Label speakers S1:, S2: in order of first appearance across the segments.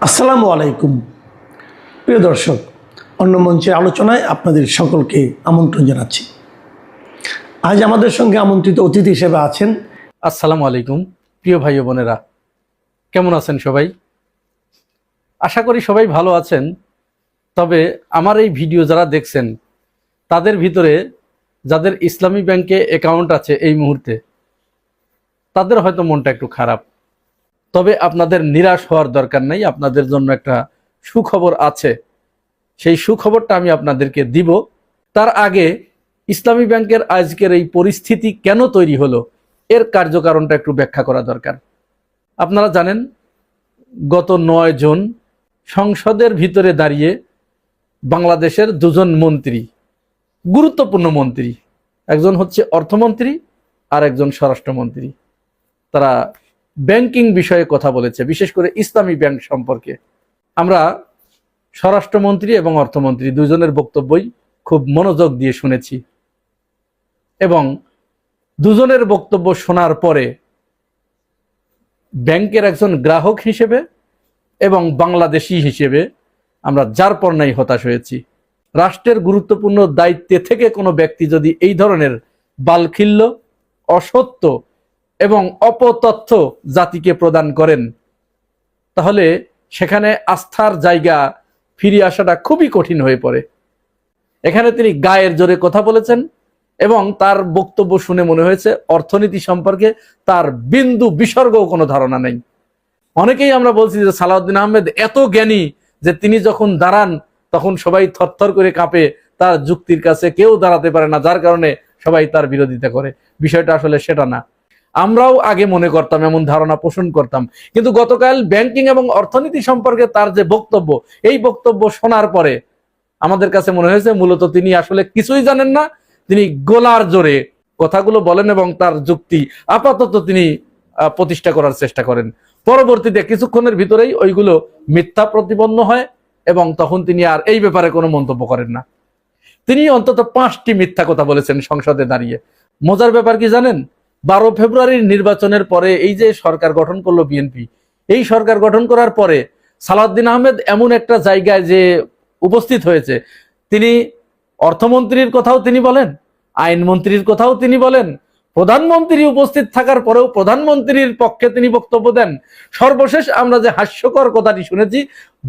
S1: আসসালামু আলাইকুম প্রিয় দর্শক, অন্য মঞ্চের আলোচনায় আপনাদের সকলকে আমন্ত্রণ জানাচ্ছি। আজ আমাদের সঙ্গে আমন্ত্রিত অতিথি হিসেবে আছেন।
S2: আসসালামু আলাইকুম প্রিয় ভাই ও বোনেরা, কেমন আছেন সবাই? আশা করি সবাই ভালো আছেন। তবে আমার এই ভিডিও যারা দেখছেন তাদের ভিতরে যাদের ইসলামী ব্যাংকে অ্যাকাউন্ট আছে এই মুহূর্তে, তাদের হয়তো মনটা একটু খারাপ। তবে আপনাদের নিরাশ হওয়ার দরকার নেই, আপনাদের জন্য একটা সুখবর আছে। সেই সুখবরটা আমি আপনাদেরকে দিব। তার আগে ইসলামী ব্যাংকের আজকের এই পরিস্থিতি কেন তৈরি হলো এর কার্যকারণটা একটু ব্যাখ্যা করা দরকার। আপনারা জানেন, গত 9 জুন সংসদের ভিতরে দাঁড়িয়ে বাংলাদেশের দুজন মন্ত্রী, গুরুত্বপূর্ণ মন্ত্রী, একজন হচ্ছে অর্থমন্ত্রী আর একজন স্বরাষ্ট্রমন্ত্রী, তারা ব্যাংকিং বিষয়ে কথা বলেছে, বিশেষ করে ইসলামী ব্যাংক সম্পর্কে। আমরা স্বরাষ্ট্রমন্ত্রী এবং অর্থমন্ত্রী দুজনের বক্তব্যই খুব মনোযোগ দিয়ে শুনেছি এবং দুজনের বক্তব্য শোনার পরে ব্যাংকের একজন গ্রাহক হিসেবে এবং বাংলাদেশি হিসেবে আমরা যার পর নাই হতাশ হয়েছি। রাষ্ট্রের গুরুত্বপূর্ণ দায়িত্বে থেকে কোনো ব্যক্তি যদি এই ধরনের বালখিল্য, অসত্য এবং অপতথ্য জাতিকে প্রদান করেন, তাহলে সেখানে আস্থার জায়গা ফিরে আসাটা খুবই কঠিন হয়ে পড়ে। এখানে তিনি গায়ের জোরে কথা বলেছেন এবং তার বক্তব্য শুনে মনে হয়েছে অর্থনীতি সম্পর্কে তার বিন্দু বিসর্গও কোনো ধারণা নেই। অনেকেই আমরা বলছি যে সালাউদ্দিন আহমেদ এত জ্ঞানী যে তিনি যখন দাঁড়ান তখন সবাই থরথর করে কাঁপে, তার যুক্তির কাছে কেউ দাঁড়াতে পারে না, যার কারণে সবাই তার বিরোধিতা করে। বিষয়টা আসলে সেটা না। আমরাও আগে মনে করতাম, এমন ধারণা পোষণ করতাম, কিন্তু গতকাল ব্যাংকিং এবং অর্থনীতি সম্পর্কে তার যে বক্তব্য, এই বক্তব্য শোনার পরে আমাদের কাছে মনে হয়েছে মূলত তিনি আসলে কিছুই জানেন না। তিনি গোলার জোরে কথাগুলো বলেন এবং তার যুক্তি আপাতত তিনি প্রতিষ্ঠা করার চেষ্টা করেন। পরবর্তীতে কিছুক্ষণের ভিতরেই ওইগুলো মিথ্যা প্রতিপন্ন হয় এবং তখন তিনি আর এই ব্যাপারে কোনো মন্তব্য করেন না। তিনি অন্তত 5টি মিথ্যা কথা বলেছেন সংসদে দাঁড়িয়ে। মজার ব্যাপার কি জানেন? 12 ফেব্রুয়ারির নির্বাচনের পরে এই যে সরকার গঠন করলো বিএনপি, এই সরকার গঠন করার পরে সালাউদ্দিন আহমেদ এমন একটা জায়গায় যে উপস্থিত হয়েছে, তিনি অর্থমন্ত্রীর কথাও তিনি বলেন, আইনমন্ত্রীর কথাও তিনি বলেন, প্রধানমন্ত্রী উপস্থিত থাকার পরেও প্রধানমন্ত্রীর পক্ষে তিনি বক্তব্য দেন। সর্বশেষ আমরা যে হাস্যকর কথাটি শুনেছি,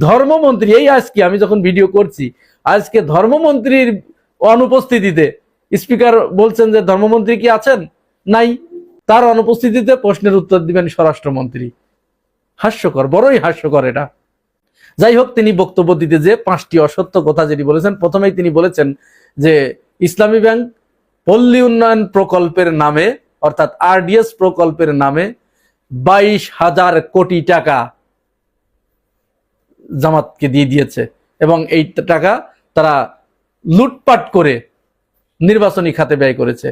S2: ধর্মমন্ত্রী, এই আজকে আমি যখন ভিডিও করছি, আজকে ধর্মমন্ত্রীর অনুপস্থিতিতে স্পিকার বলছেন যে ধর্মমন্ত্রী কি আছেন? নাই। তার অনুপস্থিতিতে প্রশ্নের উত্তর দিবেন স্বরাষ্ট্রমন্ত্রী। হাস্যকর, বড়ই হাস্যকর এটা। যাই হোক, তিনি বক্তব্য দিতে যে 5টি অসত্য কথা যেটি বলেছেন, প্রথমেই তিনি বলেছেন যে ইসলামী ব্যাংক পল্লী উন্নয়ন প্রকল্পের নামে, অর্থাৎ আরডিএস প্রকল্পের নামে 22,000 কোটি টাকা জামাতকে দিয়ে দিয়েছে এবং এই টাকা তারা লুটপাট করে নির্বাচনী খাতে ব্যয় করেছে।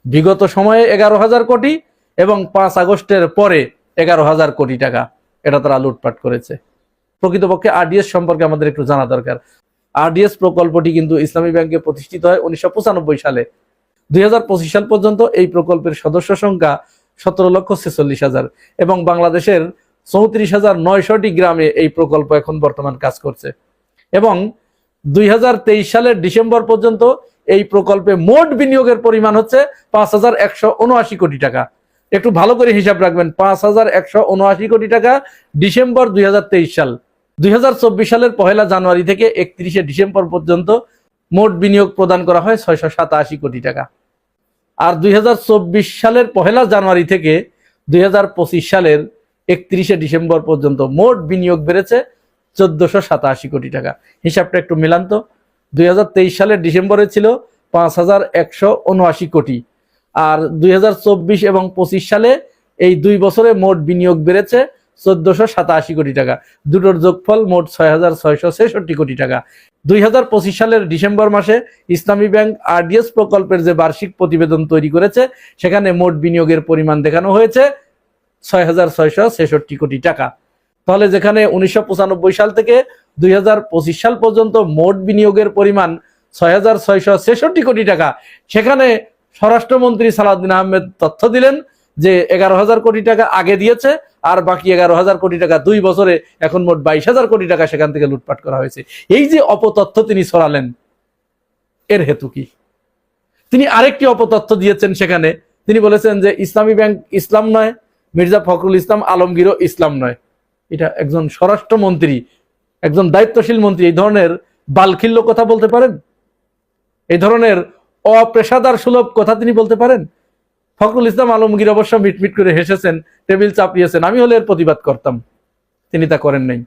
S2: বিগত সময়ে 11,000 কোটি এবং 5 আগস্টের পরে 11,000 কোটি টাকা এটা তারা লুটপাট করেছে। প্রকৃতপক্ষে আরডিএস সম্পর্কে আমাদের একটু জানা দরকার। আরডিএস প্রকল্পটি কিন্তু ইসলামী ব্যাংকে প্রতিষ্ঠিত হয় 1995 সালে। 2025 সাল পর্যন্ত এই প্রকল্পের সদস্য সংখ্যা 17,46,000 এবং বাংলাদেশের 34,900টি গ্রামে এই প্রকল্প এখন বর্তমান কাজ করছে। এবং 2023 সালের ডিসেম্বর পর্যন্ত এই প্রকল্পে মোট বিনিয়োগের পরিমাণ হচ্ছে 5,179 কোটি টাকা। একটু ভালো করে হিসাব রাখবেন, 5,179 কোটি টাকা ডিসেম্বর 2023 সাল। 2024 সালের 1 জানুয়ারি থেকে 31 ডিসেম্বর পর্যন্ত মোট বিনিয়োগ প্রদান করা হয় 687 কোটি টাকা। আর 2024 সালের 1 জানুয়ারি থেকে 2025 সালের 31 ডিসেম্বর পর্যন্ত মোট বিনিয়োগ বেড়েছে 1487 কোটি টাকা। হিসাবটা একটু মিলান তো। 2023 সালের ডিসেম্বরে ছিল 5,179 কোটি, আর 2024 এবং 25 সালে এই 2 বছরে মোট বিনিয়োগ বেড়েছে 1487 কোটি টাকা। দুটোর যোগফল মোট 6,666 কোটি টাকা। 2025 সালের ডিসেম্বর মাসে ইসলামী ব্যাংক আরডিএস প্রকল্পের যে বার্ষিক প্রতিবেদন তৈরি করেছে, সেখানে মোট বিনিয়োগের পরিমাণ দেখানো হয়েছে 6,666 কোটি টাকা। তাহলে যেখানে 1995 সাল থেকে 2025 সাল পর্যন্ত মোট বিনিয়োগের পরিমাণ 6,666 কোটি টাকা, সেখানে স্বরাষ্ট্রমন্ত্রী সালাউদ্দিন আহমেদ তথ্য দিলেন যে 11,000 কোটি টাকা আগে দিয়েছে আর বাকি 11,000 কোটি টাকা 2 বছরে এখন মোট 22,000 কোটি টাকা সেখান থেকে লুটপাট করা হয়েছে। এই যে অপতথ্য তিনি ছড়ালেন, এর হেতু কি? তিনি আরেকটি অপতথ্য দিয়েছেন সেখানে। তিনি বলেছেন যে ইসলামী ব্যাংক ইসলাম নয়, মির্জা ফখরুল ইসলাম আলমগীরও ইসলাম নয়। এটা একজন স্বরাষ্ট্রমন্ত্রী, একজন দায়িত্বশীল মন্ত্রী এই ধরনের বালখিল্য কথা বলতে পারেন? এই ধরনের অপেশাদার সুলভ কথা তিনি বলতে পারেন? ফখরুল ইসলাম আলমগীর অবশ্য মিটমিট করে হেসেছেন, টেবিল চাপিয়েছেন, আমি হলে এর প্রতিবাদ করতাম। তিনি তা করেন নাই।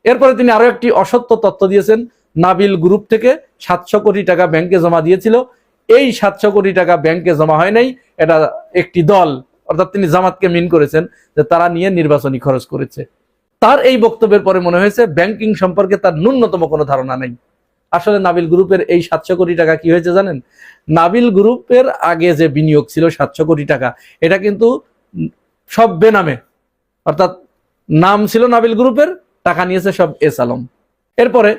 S2: এরপরে তিনি আরো একটি অসত্য তথ্য দিয়েছেন। নাবিল গ্রুপ থেকে 700 কোটি টাকা ব্যাংকে জমা দিয়েছিল। এই 700 কোটি টাকা ব্যাংকে জমা হয় নাই, এটা একটি দল, অর্থাৎ তিনি জামাতকে মিন করেছেন যে তারা নিয়ে নির্বাচনী খরচ করেছে। তার এই বক্তব্যের পরে মনে হয়েছে ব্যাংকিং সম্পর্কে তার ন্যূনতম কোনো ধারণা নেই। আসলে নাবিল গ্রুপের এই 700 কোটি টাকা কি হয়েছে জানেন? নাবিল গ্রুপের আগে যে বিনিয়োগ ছিল 700 কোটি টাকা, এটা কিন্তু সব বেনামে, অর্থাৎ নাম ছিল নাবিল গ্রুপের, টাকা নিয়েছে সব এস আলম। এরপরে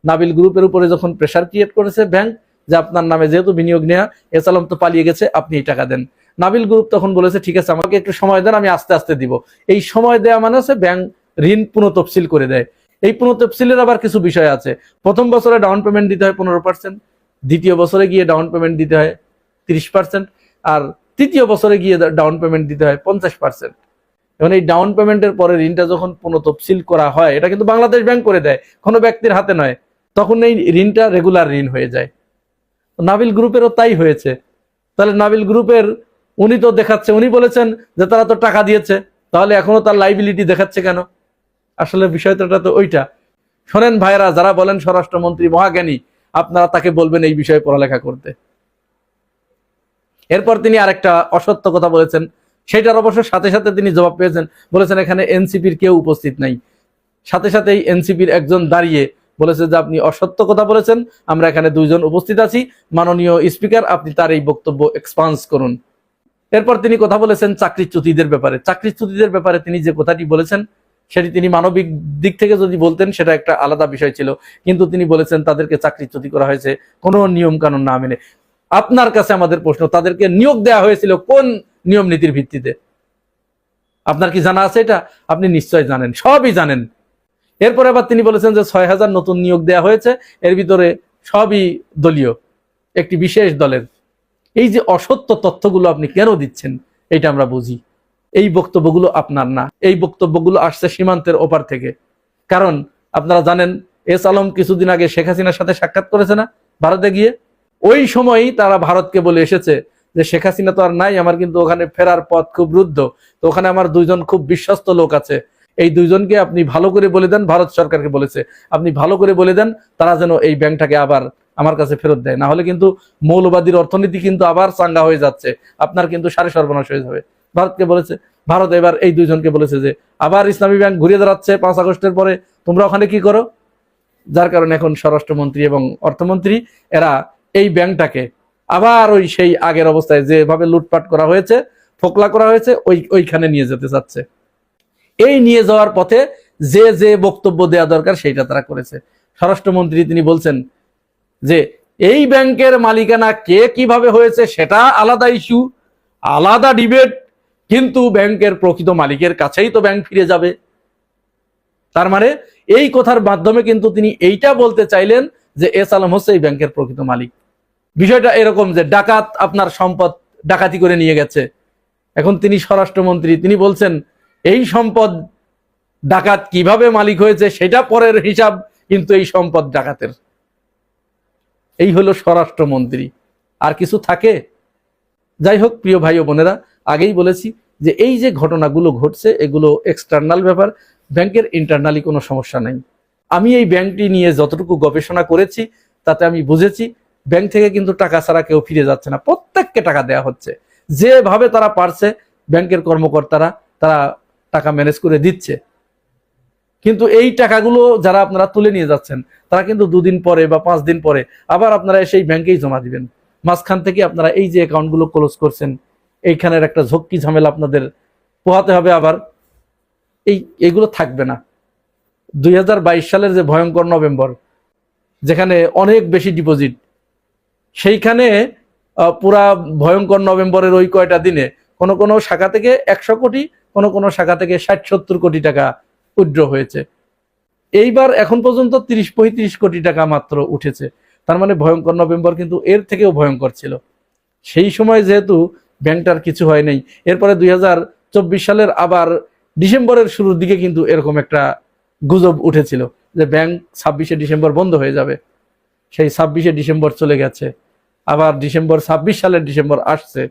S2: নাবিল গ্রুপের উপরে যখন প্রেসার ক্রিয়েট করেছে ব্যাংক যে আপনার নামে যেহেতু বিনিয়োগ নেওয়া, এস আলম তো পালিয়ে গেছে, আপনি এই টাকা দেন। নাবিল গ্রুপ তখন বলেছে ঠিক আছে আমাকে একটু সময় দেন, আমি আস্তে আস্তে দিব। এই সময় দেওয়া মানে হচ্ছে ব্যাংক ঋণ পুনঃতফসিল করে দেয়। এই পুনঃতফসিলের আবার কিছু বিষয় আছে। প্রথম বছরে ডাউন পেমেন্ট দিতে হয় 15%, দ্বিতীয় বছরে গিয়ে ডাউন পেমেন্ট দিতে হয় 30%, আর তৃতীয় বছরে গিয়ে ডাউন পেমেন্ট দিতে হয় 50%। এবং এই ডাউন পেমেন্টের পরে ঋণটা যখন পুনঃতফসিল করা হয়, এটা কিন্তু বাংলাদেশ ব্যাংক করে দেয়, কোনো ব্যক্তির হাতে নয়, তখন এই ঋণটা রেগুলার ঋণ হয়ে যায়। নাবিল গ্রুপেরও তাই হয়েছে। তাহলে নাবিল গ্রুপের উনি তো দেখাচ্ছে, উনি বলেছেন যে তারা তো টাকা দিয়েছে, তাহলে এখনো তার লাইবিলিটি দেখাচ্ছে কেন? আসলে বিষয়টা তো ওইটা। শোনেন ভাইরা, যারা বলেন স্বরাষ্ট্রমন্ত্রী মহাজ্ঞানী, আপনারা তাকে বলবেন এই বিষয়ে পড়ালেখা করতে। এরপর তিনি আরেকটা অসত্য কথা বলেছেন, সেটার অবশ্য সাথে সাথে তিনি জবাব পেয়েছেন। বলেছেন এখানে এনসিপির কেউ উপস্থিত নাই। সাথে সাথেই এনসিপির একজন দাঁড়িয়ে বলেছে যে আপনি অসত্য কথা বলেছেন, আমরা এখানে 2 জন উপস্থিত আছি, মাননীয় স্পিকার আপনি তার এই বক্তব্য এক্সপান্স করুন। এরপর তিনি কথা বলেছেন চাকরিচ্যুতদের ব্যাপারে। চাকরিচ্যুতদের ব্যাপারে তিনি যে কথাটি বলেছেন সেটি তিনি মানবিক দিক থেকে যদি বলতেন সেটা একটা আলাদা বিষয় ছিল, কিন্তু তিনি বলেছেন তাদেরকে চাকরিচ্যুতি করা হয়েছে কোনো নিয়ম কানুন না মেনে। আপনার কাছে আমাদের প্রশ্ন, তাদেরকে নিয়োগ দেওয়া হয়েছিল কোন নিয়ম নীতির ভিত্তিতে? আপনার কি জানা আছে এটা? আপনি নিশ্চয় জানেন, সবই জানেন। এরপরে আবার তিনি বলেছেন যে 6,000 নতুন নিয়োগ দেওয়া হয়েছে, এর ভিতরে সবই দলীয়, একটি বিশেষ দলের। এই যে অসত্য তথ্যগুলো আপনি কেন দিচ্ছেন এটা আমরা বুঝি। এই বক্তব্যগুলো আপনার না, এই বক্তব্যগুলো আসছে সীমান্তের ওপার থেকে। কারণ আপনারা জানেন এস আলম কিছুদিন আগে শেখ হাসিনার সাথে সাক্ষাৎ করেছে না ভারতে গিয়ে? ওই সময়ই তারা ভারতকে বলে এসেছে যে শেখ হাসিনা তো আর নাই, আমার কিন্তু ওখানে ফেরার পথ খুব রুদ্ধ, তো ওখানে আমার 2 জন খুব বিশ্বস্ত লোক আছে, এই 2 জনকে আপনি ভালো করে বলে দেন, ভারত সরকারকে বলেছে আপনি ভালো করে বলে দেন তারা যেন এই ব্যাংকটাকে আবার আমার কাছে ফেরত দেয়, না হলে কিন্তু মৌলবাদীর অর্থনীতি কিন্তু আবার চাঙ্গা হয়ে যাচ্ছে, আপনার কিন্তু সাড়ে সর্বনাশ হয়ে যাবে। ভারতকে বলেছে, ভারত এবার এই 2 জনকে বলেছে যে আবার ইসলামী ব্যাংক ঘুরে দাঁড়াচ্ছে 5 আগস্টের পরে, তোমরা ওখানে কি করো? যার কারণে এখন স্বরাষ্ট্রমন্ত্রী এবং অর্থমন্ত্রী এরা এই ব্যাংকটাকে আবার ওই সেই আগের অবস্থায় যেভাবে লুটপাট করা হয়েছে, ফোকলা করা হয়েছে, ওইখানে নিয়ে যেতে চাচ্ছে। এই নিয়ে যাওয়ার পথে যে যে বক্তব্য দেওয়া দরকার সেইটা তারা করেছে। স্বরাষ্ট্রমন্ত্রী তিনি বলছেন যে এই ব্যাংকের মালিকানা কে কিভাবে হয়েছে সেটা আলাদা ইস্যু, আলাদা ডিবেট, কিন্তু ব্যাংকের প্রকৃত মালিকের কাছেই তো ব্যাংক ফিরে যাবে। তার মানে এই কথার মাধ্যমে কিন্তু তিনি এইটা বলতে চাইলেন যে এস আলম হচ্ছে এই ব্যাংকের প্রকৃত মালিক। বিষয়টা এরকম যে ডাকাত আপনার সম্পদ ডাকাতি করে নিয়ে গেছে, এখন তিনি স্বরাষ্ট্রমন্ত্রী, তিনি বলছেন এই সম্পদ ডাকাত কিভাবে মালিক হয়েছে সেটা পরের হিসাব, কিন্তু এই সম্পদ ডাকাতের। এই হলো স্বরাষ্ট্রমন্ত্রী, আর কিছু থাকে? যাই হোক প্রিয় ভাই ও বোনেরা, আগেই বলেছি যে এই যে ঘটনাগুলো ঘটছে এগুলো এক্সটার্নাল ব্যাপার, ব্যাংকের ইন্টারনালি কোনো সমস্যা নাই। আমি এই ব্যাংকটি নিয়ে যতটুকু গবেষণা করেছি তাতে আমি বুঝেছি ব্যাংক থেকে কিন্তু টাকা ছাড়া কেউ ফিরে যাচ্ছে না, প্রত্যেককে টাকা দেয়া হচ্ছে। যেভাবে তারা পারছে ব্যাংকের কর্মকর্তারা তারা টাকা ম্যানেজ করে দিচ্ছে, কিন্তু এই টাকাগুলো যারা আপনারা তুলে নিয়ে যাচ্ছেন তারা কিন্তু 2 দিন পরে বা 5 দিন পরে আবার আপনারা সেই ব্যাংকেই জমা দিবেন। মাঝখান থেকে আপনারা এই যে অ্যাকাউন্টগুলো ক্লোজ করছেন, এইখানের একটা ঝক্কি ঝামেলা আপনাদের পোহাতে হবে, আবার এইগুলো থাকবে না। 2022 সালের যে ভয়ঙ্কর নভেম্বর, যেখানে অনেক বেশি ডিপোজিট, সেইখানে পুরা ভয়ঙ্কর নভেম্বরের ওই কয়টা দিনে কোন কোন শাখা থেকে 100 কোটি কোন কোন শাখা থেকে 60-70 কোটি টাকা উইথড্র হয়েছে। এইবার এখন পর্যন্ত 30-35 কোটি টাকা মাত্র উঠেছে। তার মানে ভয়ঙ্কর নভেম্বর কিন্তু এর থেকেও ভয়ঙ্কর ছিল। সেই সময় যেহেতু ব্যাংকটার কিছু হয় নাই, এরপরে 2024 সালের আবার ডিসেম্বরের শুরুর দিকে কিন্তু এরকম একটা গুজব উঠেছিল যে ব্যাংক 26শে ডিসেম্বর বন্ধ হয়ে যাবে। সেই 26শে ডিসেম্বর চলে গেছে, আবার 26 সালের ডিসেম্বর আসছে,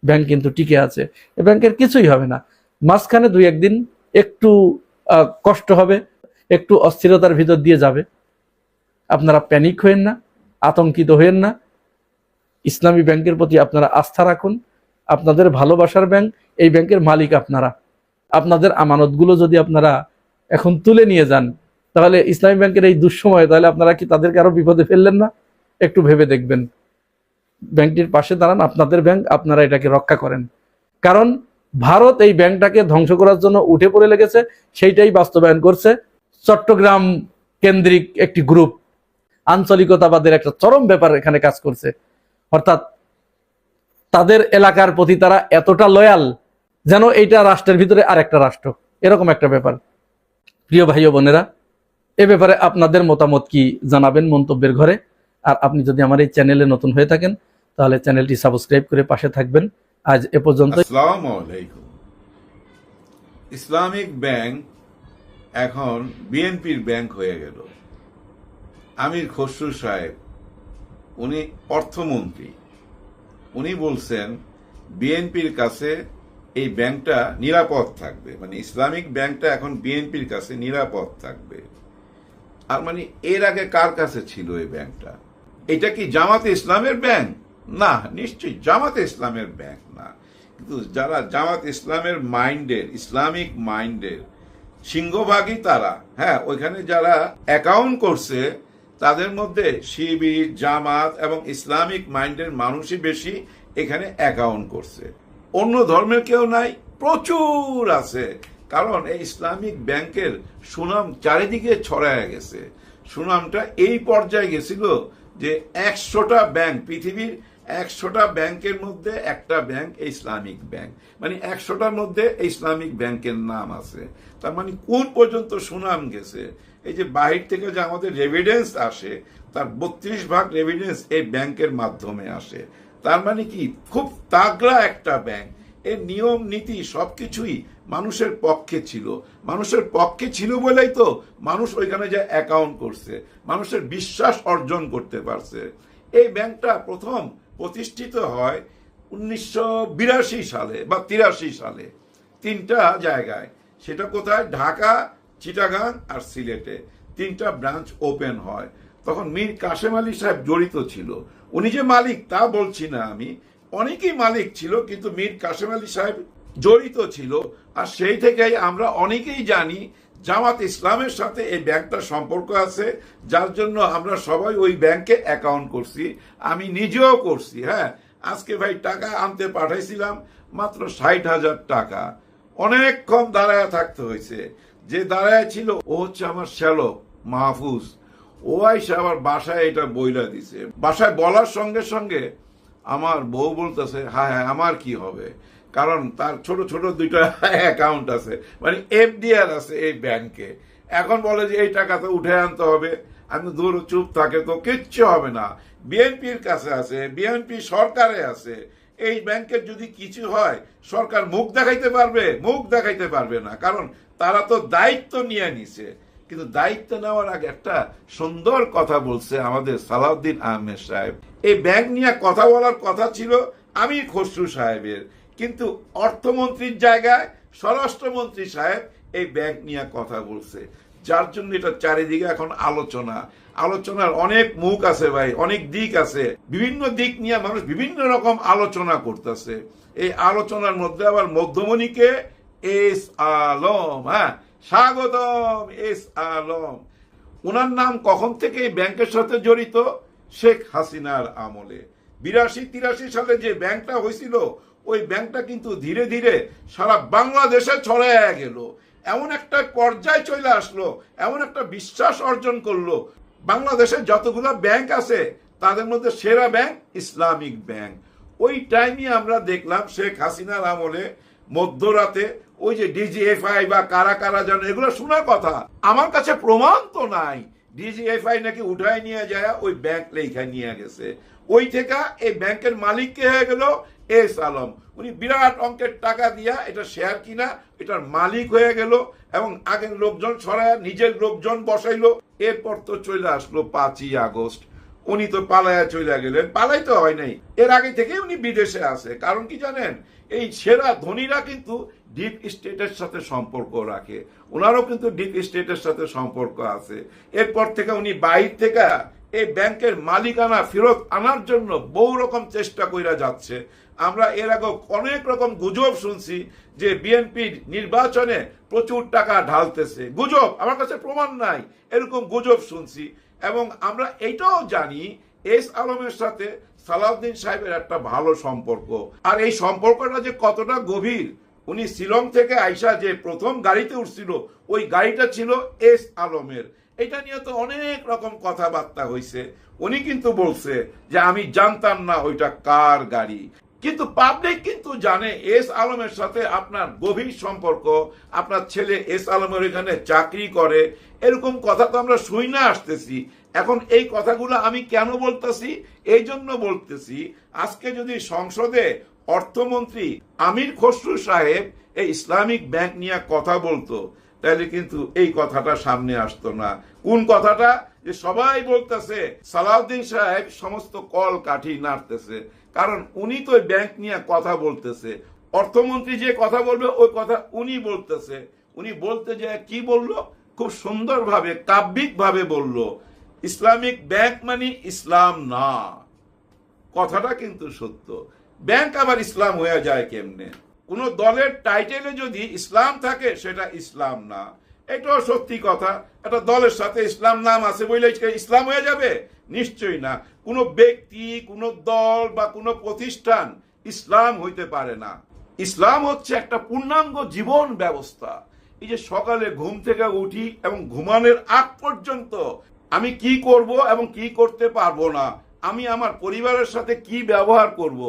S2: ব্যাংক কিন্তু টিকে আছে। এ ব্যাংকের কিছুই হবে না। মাঝখানে 2-1 দিন একটু কষ্ট হবে, একটু অস্থিরতার ভিতর দিয়ে যাবে। আপনারা প্যানিক হয়েন না, আতঙ্কিত হয়েন না। ইসলামী ব্যাংকের প্রতি আপনারা আস্থা রাখুন। আপনাদের ভালোবাসার ব্যাংক, এই ব্যাংকের মালিক আপনারা। আপনাদের আমানতগুলো যদি আপনারা এখন তুলে নিয়ে যান, তাহলে ইসলামী ব্যাংকের এই দুঃসময়ে তাহলে আপনারা কি তাদেরকে আরো বিপদে ফেললেন না? একটু ভেবে দেখবেন। ব্যাংকটির পাশে দাঁড়ান, আপনাদের ব্যাংক, আপনারা এটাকে রক্ষা করেন। কারণ ভারত এই ব্যাংকটাকে ধ্বংস করার জন্য উঠে পড়ে লেগেছে, সেইটাই বাস্তবায়ন করছে চট্টগ্রাম কেন্দ্রিক একটি গ্রুপ। আঞ্চলিকতাবাদের একটা চরম ব্যাপার এখানে কাজ করছে। অর্থাৎ তাদের এলাকার প্রতি তারা এতটা লয়াল যেন এইটা রাষ্ট্রের ভিতরে আরেকটা রাষ্ট্র, এরকম একটা ব্যাপার। প্রিয় ভাই ও বোনেরা, এ ব্যাপারে আপনাদের মতামত কি জানাবেন মন্তব্যের ঘরে। আর আপনি যদি আমার এই চ্যানেলে নতুন হয়ে থাকেন তাহলে চ্যানেলটি সাবস্ক্রাইব করে পাশে থাকবেন। আজ এ পর্যন্ত।
S3: আসসালামু আলাইকুম। ইসলামিক ব্যাংক এখন বিএনপির ব্যাংক হয়ে গেল। আমির খসরু সাহেব, উনি অর্থমন্ত্রী, উনি বলছেন বিএনপির কাছে এই ব্যাংকটা নিরাপদ থাকবে, মানে ইসলামিক ব্যাংকটা এখন বিএনপির কাছে নিরাপদ থাকবে। আর মানে এর আগে কার কাছে ছিল এই ব্যাংকটা? এটা কি জামাতে ইসলামের ব্যাংক? না, নিশ্চয়ই জামাতে ইসলামের ব্যাংক না। কিন্তু যারা জামাত ইসলামের মাইন্ডের, ইসলামিক মাইন্ডের সিংহভাগই তারা, হ্যাঁ, ওইখানে যারা অ্যাকাউন্ট করছে তাদের মধ্যে শিবির, জামাত এবং ইসলামিক মাইন্ডের মানুষই বেশি এখানে অ্যাকাউন্ট করছে। অন্য ধর্মের কেউ নাই, প্রচুর আছে। কারণ এই ইসলামিক ব্যাংকের সুনাম চারিদিকে ছড়ায় গেছে। সুনামটা এই পর্যায়ে গেছিল যে 100টা ব্যাংক, পৃথিবীর 100টা ব্যাংকের মধ্যে একটা ব্যাংক ইসলামিক ব্যাংক, মানে 100টার মধ্যে ইসলামিক ব্যাংকের নাম আছে। তার মানে কোন পর্যন্ত সুনাম গেছে। এই যে বাহির থেকে যে আমাদের রেভিডেন্স আসে, তার 32 ভাগ রেভিডেন্স এই ব্যাংকের মাধ্যমে আসে। তার মানে কি, খুব তাগড়া একটা ব্যাংক। এর নিয়ম নীতি সবকিছুই মানুষের পক্ষে ছিল। মানুষের পক্ষে ছিল বলেই তো মানুষ ওইখানে যে অ্যাকাউন্ট করছে, মানুষের বিশ্বাস অর্জন করতে পারছে। এই ব্যাংকটা প্রথম প্রতিষ্ঠিত হয় 1982 সালে বা 83 সালে, 3টা জায়গায়। সেটা কোথায়? ঢাকা, চিটাগাং আর সিলেটে 3টা ব্রাঞ্চ ওপেন হয়। তখন মীর কাসেম আলী সাহেব জড়িত ছিল। উনি যে মালিক তা বলছি না আমি, অনেকেই মালিক ছিল, কিন্তু মীর কাসেম আলী সাহেব জড়িত ছিল। আর সেই থেকেই আমরা অনেকেই জানি জামাত ইসলামের সাথে এই ব্যাংকটার সম্পর্ক আছে, যার জন্য আমরা সবাই ওই ব্যাংকে অ্যাকাউন্ট করছি। আমি নিজেও করছি। হ্যাঁ, আজকে ভাই টাকা আনতে পাঠাইছিলাম মাত্র 60,000 টাকা। অনেকক্ষণ দাঁড়ায় থাকতে হয়েছে। যে দাঁড়ায় ছিল ও হচ্ছে আমার শ্যালক মাহফুজ। ও আইসা আবার বাসায় এটা বইলা দিছে। বাসায় বলার সঙ্গে সঙ্গে আমার বউ বলতেছে, হ্যাঁ হ্যাঁ আমার কি হবে, কারণ তার ছোট ছোট 2টা অ্যাকাউন্ট আছে, মানে এফডিআর আছে এই ব্যাংকে। এখন বলে যে এই টাকা তো উঠে আনতে হবে। আমি দূর চুপ থাকে তো কিচ্ছু হবে না, বিএনপির কাছে আছে, বিএনপি সরকারে আছে। এই ব্যাংকের যদি কিছু হয় সরকার মুখ দেখাইতে পারবে? মুখ দেখাইতে পারবে না, কারণ তারা তো দায়িত্ব নিয়ে নিছে। কিন্তু দায়িত্ব নেওয়ার আগে একটা সুন্দর কথা বলছে আমাদের সালাউদ্দিন আহমেদ সাহেব। এই ব্যাংক নিয়ে কথা বলার কথা ছিল আমির খসরু সাহেবের, কিন্তু অর্থমন্ত্রীর জায়গায় স্বরাষ্ট্রমন্ত্রী সাহেব এই ব্যাংক নিয়ে কথা বলছে, যার জন্য এটা চারিদিকে এখন আলোচনার অনেক মুখ আছে ভাই, অনেক দিক আছে। বিভিন্ন দিক নিয়ে মানুষ বিভিন্ন রকম আলোচনা করতেছে। এই আলোচনার মধ্যে আবার মধ্যমণিকে এস আলম, হ্যাঁ স্বাগতম এস আলম। ওনার নাম কখন থেকে এই ব্যাংকের সাথে জড়িত? শেখ হাসিনার আমলে 82-83 সালে যে ব্যাংকটা হয়েছিল, ওই ব্যাংকটা কিন্তু ধীরে ধীরে সারা বাংলাদেশে ছড়ায় গেল। এমন একটা পর্যায়ে চলে আসলো, এমন একটা বিশ্বাস অর্জন করলো। বাংলাদেশে যতগুলো ব্যাংক আছে তাদের মধ্যে সেরা ব্যাংক ইসলামিক ব্যাংক। ওই টাইমে আমরা দেখলাম শেখ হাসিনার আমলে মধ্যরাতে ওই যে ডিজিএফআই বা কারা কারা যেন, এগুলো শোনা কথা, আমার কাছে প্রমাণ তো নাই। ডিজিএফআই নাকি উঠায় নিয়ে যায় ওই ব্যাংক লেখা নিয়ে গেছে, ওই থেকে এই ব্যাংকের মালিক কে হয়ে গেল এস আলম। উনি বিরাট অঙ্কের টাকা দিয়া এটা শেয়ার কিনা এটার মালিক হয়ে গেল, এবং আগের লোকজন ছড়ায় নিজের লোকজন বসাইলো। এরপর তো চলে আসলো 5ই আগস্ট, উনি তো পালায়া চলে গেলেন। পালাইতে হয় নাই, এর আগে থেকে উনি বিদেশে আছে। কারণ কি জানেন, এই সেরা ধনীরা কিন্তু ডিপ স্টেটের সাথে সম্পর্ক রাখে, ওনারও কিন্তু ডিপ স্টেটের সাথে সম্পর্ক আছে। এরপর থেকে উনি বাইরে থেকে এই ব্যাংকের মালিকানা ফেরত আনার জন্য বহু রকম চেষ্টা কইরা যাচ্ছে। আমরা এর আগে অনেক রকম গুজব শুনছি যে বিএনপির নির্বাচনে প্রচুর টাকা ঢালতেছে, গুজব, আমার কাছে প্রমাণ নাই, এরকম গুজব শুনছি। এবং আমরা এটাও জানি এস আলমের সাথে সালাউদ্দিন সাহেবের একটা ভালো সম্পর্ক, আর এই সম্পর্কটা যে কতটা গভীর, উনি শিলং থেকে আইসা যে প্রথম গাড়িতে উঠছিল ওই গাড়িটা ছিল এস আলমের। এটা নিয়ে তো অনেক রকম কথাবার্তা হয়েছে। উনি কিন্তু বলছে যে আমি জানতাম না ওইটা কার গাড়ি, কিন্তু পাবলিক কিন্তু জানে এস আলমের সাথে আপনার গভীর সম্পর্ক, আপনার ছেলে এস আলমের এখানে চাকরি করে, এরকম কথা তো আমরা শুই না আসতেছি। এখন এই কথাগুলো আমি কেন বলতেছি? এই জন্য বলতেছি, আজকে যদি সংসদে অর্থমন্ত্রী আমির খসরু সাহেব এই ইসলামিক ব্যাংক নিয়ে কথা বলতো, তাহলে কিন্তু এই কথাটা সামনে আসতো না। কোন কথাটা? যে সবাই বলতেছে সালাউদ্দিন সাহেব সমস্ত কল কাঠি নাড়তেছে, কারণ উনি তো ব্যাংক নিয়ে কথা বলতেছে। অর্থমন্ত্রী যে কথা বলবে ওই কথা উনি বলতেছে। উনি বলতে যে কি বললো, খুব সুন্দরভাবে কাব্যিক ভাবে বলল, ইসলামিক ব্যাংক মানে ইসলাম না। কথাটা কিন্তু সত্য। ব্যাংক আবার ইসলাম হয়ে যায় কেমনে? কোন দলের টাইটেলে যদি ইসলাম থাকে সেটা ইসলাম না, এটাও সত্যি কথা। একটা দলের সাথে ইসলাম নাম আছে বলে ইসলাম হয়ে যাবে? নিশ্চয়ই না। কোন ব্যক্তি, কোন দল বা কোন প্রতিষ্ঠান ইসলাম হইতে পারে না। ইসলাম হচ্ছে একটা পূর্ণাঙ্গ জীবন ব্যবস্থা। এই যে সকালে ঘুম থেকে উঠি এবং ঘুমানোর আগ পর্যন্ত আমি কি করব এবং কি করতে পারবো না, আমি আমার পরিবারের সাথে কি ব্যবহার করব,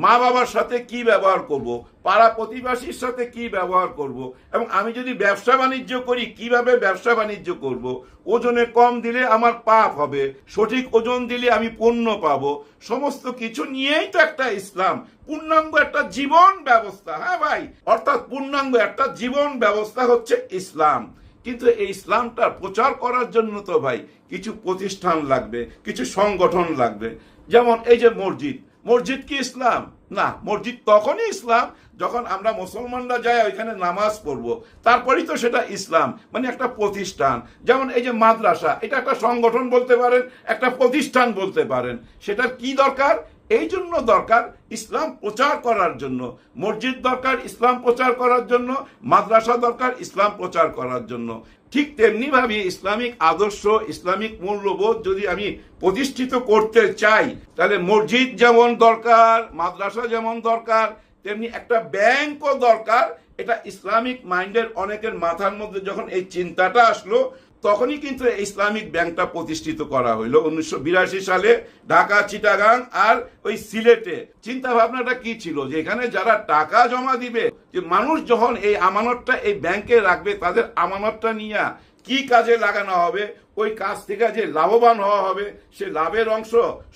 S3: মা বাবার সাথে কি ব্যবহার করব, পাড়া প্রতিবেশীর সাথে কি ব্যবহার করব, এবং আমি যদি ব্যবসা বাণিজ্য করি কিভাবে ব্যবসা বাণিজ্য করব, ওজনে কম দিলে আমার পাপ হবে, সঠিক ওজন দিলে আমি পুণ্য পাবো, সমস্ত কিছু নিয়েই তো একটা ইসলাম, পূর্ণাঙ্গ একটা জীবন ব্যবস্থা। হ্যাঁ ভাই, অর্থাৎ পূর্ণাঙ্গ একটা জীবন ব্যবস্থা হচ্ছে ইসলাম। কিন্তু এই ইসলামটা প্রচার করার জন্য তো ভাই কিছু প্রতিষ্ঠান লাগবে, কিছু সংগঠন লাগবে। যেমন এই যে মসজিদ, মসজিদ কি ইসলাম? না, মসজিদ তখনই ইসলাম যখন আমরা মুসলমানরা যাই ওইখানে নামাজ পড়বো, তারপরেই তো সেটা ইসলাম, মানে একটা প্রতিষ্ঠান। যেমন এই যে মাদ্রাসা, এটা একটা সংগঠন বলতে পারেন, একটা প্রতিষ্ঠান বলতে পারেন। সেটার কি দরকার? এই জন্য দরকার ইসলাম প্রচার করার জন্য। মসজিদ দরকার ইসলাম প্রচার করার জন্য, মাদ্রাসা দরকার ইসলাম প্রচার করার জন্য। ঠিক তেমনি ভাবে ইসলামিক আদর্শ, ইসলামিক মূল্যবোধ যদি আমি প্রতিষ্ঠিত করতে চাই, তাহলে মসজিদ যেমন দরকার, মাদ্রাসা যেমন দরকার, তেমনি একটা ব্যাংকও দরকার। এটা ইসলামিক মাইন্ডের অনেকের মাথার মধ্যে যখন এই চিন্তাটা আসলো, তখনই কিন্তু ইসলামিক ব্যাংকটা প্রতিষ্ঠিত করা হইলো 1982 সালে ঢাকা, চিটাগাং আর ওই সিলেটে। চিন্তা ভাবনাটা কি ছিল? যে এখানে যারা টাকা জমা দিবে, যে মানুষ যখন এই আমানতটা এই ব্যাংকে রাখবে, তাদের আমানতটা নিয়ে কি কাজে লাগানো হবে, ওই কাজ থেকে যে লাভবান হওয়া হবে, সে লাভের অংশ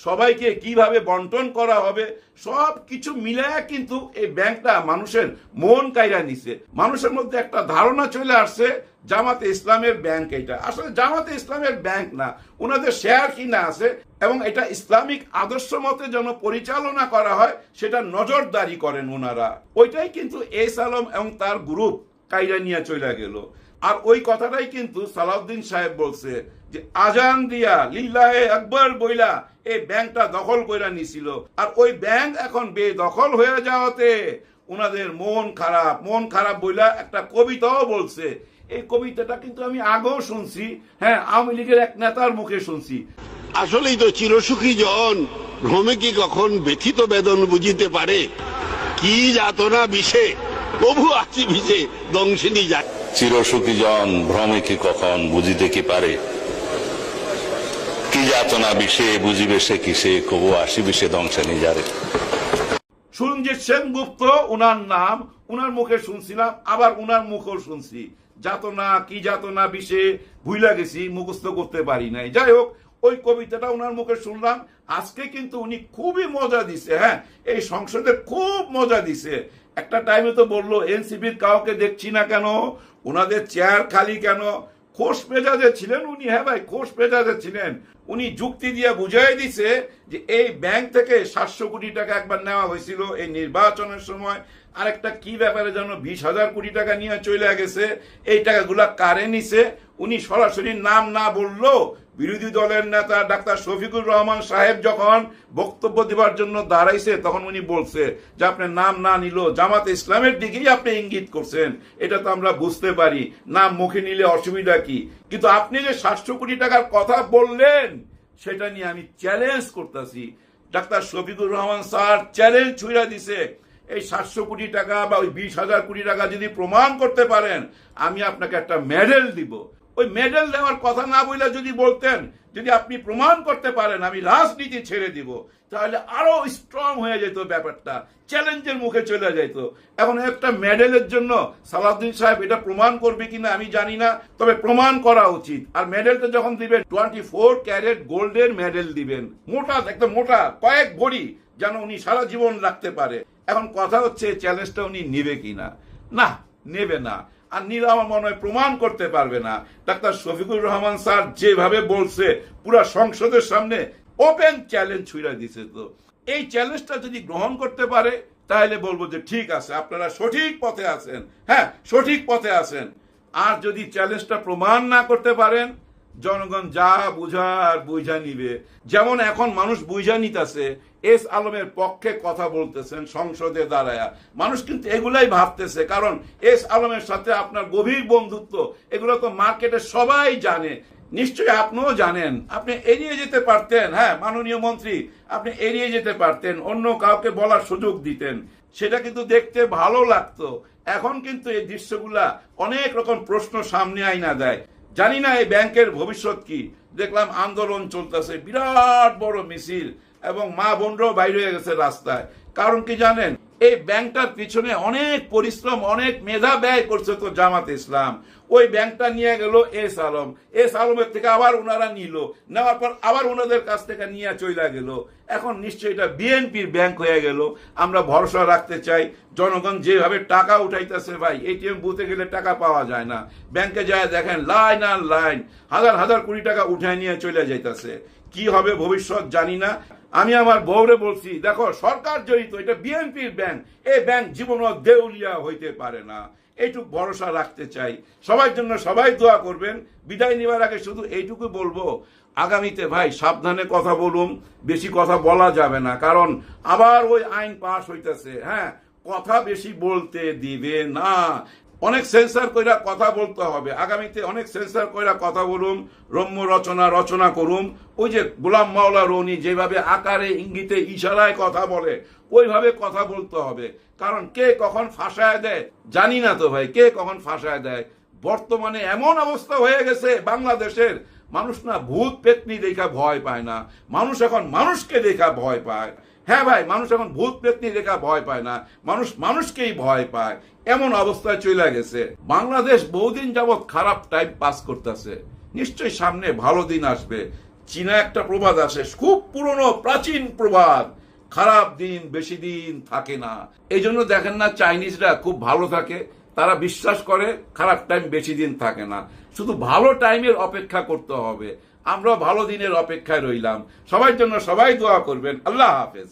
S3: সবাইকে কিভাবে বন্টন করা হবে, সব কিছু মিলায় কিন্তু এই ব্যাংকটা মানুষের মন কাইরা নিছে। মানুষের মধ্যে একটা ধারণা চলে আসছে জামাতে ইসলামের ব্যাংক। এটা আসলে জামাতে ইসলামের ব্যাংক না, ওনাদের শেয়ার কিনা আছে, এবং এটা ইসলামিক আদর্শ মতে যেন পরিচালনা করা হয় সেটা নজরদারি করেন ওনারা। ওইটাই কিন্তু এস আলম এবং তার গ্রুপ কাইরা নিয়ে চলে গেল। আর ওই কথাটাই কিন্তু সালাউদ্দিন সাহেব বলছে যে আজান দিয়া লিল্লাহে আকবার বইলা এই ব্যাংকটা দখল কইরা নিছিল। আর ওই ব্যাংক এখন বেদখল হয়ে যাওয়াতে ওনাদের মন খারাপ বইলা একটা কবিতাও বলছে। এই কবিতাটা কিন্তু আমি আগেও শুনছি, হ্যাঁ, আওয়ামী লীগের এক নেতার মুখে শুনছি।
S4: আসলেই তো চিরসুখী জন ভ্রমে কি কখন ব্যথিত বেদন বুঝিতে পারে, কি যাতনা বিষে প্রভু আছি ভিজে দংশিনী যায়।
S5: চিরসুখী জন ভ্রমে কি কখন বুঝিতে কি পারে, কি যাতনা বিষে বুঝিবে সে কিসে কবু আসিবে সে দংশানি যারে।
S3: সুরঞ্জিত সেনগুপ্ত ওনার নাম, উনার মুখে শুনছিলাম, আবার উনার মুখেও শুনছি। যাতনা কি যাতনা বিষে ভুইলা গেছি, মুখস্থ করতে পারি নাই। যাই হোক, ওই কবিতাটা উনার মুখে শুনলাম। আজকে কিন্তু উনি খুবই মজা দিছে, হ্যাঁ, এই সংসদে খুব মজা দিছে। একটা টাইমে তো বললো এনসিপির কাউকে দেখছি না কেন, ওনাদের চেয়ার খালি কেন। খোশ মেজাজে ছিলেন উনি, হ্যাঁ ভাই, খোশ মেজাজে ছিলেন উনি। যুক্তি দিয়ে বুঝাই দিছে যে এই ব্যাংক থেকে 700 কোটি টাকা একবার নেওয়া হয়েছিল এই নির্বাচনের সময়, আরেকটা কি ব্যাপারে যেন 20,000 কোটি টাকা নিয়ে চলে গেছে। এই টাকাগুলা কারে নিছে উনি সরাসরি নাম না বললো। বিরোধী দলের নেতা ডাক্তার শফিকুর রহমান সাহেব যখন বক্তব্য দেওয়ার জন্য দাঁড়াইছে, তখন উনি বলছে যে আপনার নাম না নিল জামাতে ইসলামের দিকেই আপনি ইঙ্গিত করছেন, এটা তো আমরা বুঝতে পারি, নাম মুখে নিলে অসুবিধা কি। কিন্তু আপনি যে 700 কোটি টাকার কথা বললেন, সেটা নিয়ে আমি চ্যালেঞ্জ করতেছি। Doctor Shafiqur Rahman sir challenge ছুঁড়া দিছে, এই 700 কোটি টাকা বা ওই 20,000 কোটি টাকা যদি প্রমাণ করতে পারেন, আমি আপনাকে একটা মেডেল দিব। ওই মেডেল দেওয়ার কথা না বলে যদি বলতেন, যদি আপনি প্রমাণ করতে পারেন আমি রাজনীতি ছেড়ে দিব, তাহলে আরো স্ট্রং হয়ে যেত ব্যাপারটা, চ্যালেঞ্জের মুখে চলে যেত। এখন একটা মেডেলের জন্য সালাউদ্দিন সাহেব এটা প্রমাণ করবে কিনা আমি জানি না, তবে প্রমাণ করা উচিত। আর মেডেলটা যখন দিবেন 24 ক্যারেট গোল্ডের মেডেল দিবেন, মোটা, একদম মোটা, কয়েক ভরি, যেন উনি সারা জীবন রাখতে পারে। এখন কথা হচ্ছে চ্যালেঞ্জটা উনি নেবে কিনা। না, নেবে না। আর নিলে আমার মনে হয় প্রমাণ করতে পারবে না। ডাক্তার শফিকুর রহমান স্যার যেভাবে বলছে, পুরো সংসদের সামনে ওপেন চ্যালেঞ্জ ছুঁড়া দিছে। তো এই চ্যালেঞ্জটা যদি গ্রহণ করতে পারে, তাহলে বলবো যে ঠিক আছে, আপনারা সঠিক পথে আছেন, হ্যাঁ, সঠিক পথে আছেন। আর যদি চ্যালেঞ্জটা প্রমাণ না করতে পারেন, জনগণ যা বুঝার বুঝা নিবে। যেমন এখন মানুষ বুঝা নিতেছে, এস আলমের পক্ষে কথা বলতেছেন সংসদে দাঁড়ায়া, মানুষ কিন্তু এগুলাই ভাবতেছে, কারণ এস আলমের সাথে আপনার গভীর বন্ধুত্ব, এগুলো তো মার্কেটে সবাই জানে। নিশ্চয়ই আপনিও জানেন, আপনি এড়িয়ে যেতে পারতেন, হ্যাঁ মাননীয় মন্ত্রী, আপনি এড়িয়ে যেতে পারতেন, অন্য কাউকে বলার সুযোগ দিতেন, সেটা কিন্তু দেখতে ভালো লাগতো। এখন কিন্তু এই দৃশ্যগুলা অনেক রকম প্রশ্ন সামনে আইনা দেয়। জানি না এই ব্যাংকের ভবিষ্যৎ কি। দেখলাম আন্দোলন চলতেছে, বিরাট বড় মিছিল, এবং মা বোনরাও বাইরে হয়ে গেছে রাস্তায়। কারণ কি জানেন, এই ব্যাংকটার পিছনে অনেক পরিশ্রম, অনেক মেধা ব্যয় করছে তো জামাত ইসলাম। ওই ব্যাংকটা নিয়ে গেল এস আলম, এস আলমের থেকে আবার ওনারা নিল, নেওয়ার পর আবার ওনাদের কাছ থেকে নিয়ে চলে গেল। এখন নিশ্চয়ই এটা বিএনপির ব্যাংক হয়ে গেল। আমরা ভরসা রাখতে চাই, জনগণ যেভাবে টাকা উঠাইতেছে ভাই, এটিএম বুথে গেলে টাকা পাওয়া যায় না, ব্যাংকে যায় দেখেন লাইন আর লাইন, হাজার হাজার কোটি টাকা উঠায় নিয়ে চলে যাইতেছে। কি হবে ভবিষ্যৎ জানি না। আমি আমার বউরে বলছি, দেখো সরকার জড়িত, এটা বিএনপির ব্যাংক, এই ব্যাংক জীবনও দেউলিয়া হইতে পারে না। এইটুকু ভরসা রাখতে চাই। সবার জন্য সবাই দোয়া করবেন। বিদায় নেওয়ার আগে শুধু এইটুকু বলবো, আগামীতে ভাই সাবধানে কথা বলুন, বেশি কথা বলা যাবে না, কারণ আবার ওই আইন পাস হইতেছে, হ্যাঁ, কথা বেশি বলতে দিবে না। অনেক সেন্সার কইরা কথা বলতে হবে। আগামীতে অনেক সেন্সার কইরা কথা বলুন, রম্য রচনা রচনা করুন। ওই যে গোলাম মাওলা রনি যেভাবে আকারে ইঙ্গিতে ইশারায় কথা বলে, ওইভাবে কথা বলতে হবে। কারণ কে কখন ফাঁসায় দেয় জানি না তো ভাই, কে কখন ফাঁসায় দেয়। বর্তমানে এমন অবস্থা হয়ে গেছে বাংলাদেশের, মানুষ না ভূত পেতনি দেখা ভয় পায় না, মানুষ এখন মানুষকে দেখা ভয় পায়। হ্যাঁ ভাই, মানুষ এখন ভূত পেতনি দেখা ভয় পায় না, মানুষ মানুষকেই ভয় পায়। এমন অবস্থায় চলে গেছে বাংলাদেশ। বহুদিন যাবৎ খারাপ টাইম পাস করতেছে, নিশ্চয়ই সামনে ভালো দিন আসবে। চীনা একটা প্রবাদ আছে, খুব পুরনো প্রাচীন প্রবাদ, খারাপ দিন বেশি দিন থাকে না। এই জন্য দেখেন না চাইনিজরা খুব ভালো থাকে, তারা বিশ্বাস করে খারাপ টাইম বেশি দিন থাকে না, শুধু ভালো টাইমের অপেক্ষা করতে হবে। আমরা ভালো দিনের অপেক্ষায় রইলাম। সবার জন্য সবাই দোয়া করবেন। আল্লাহ হাফেজ।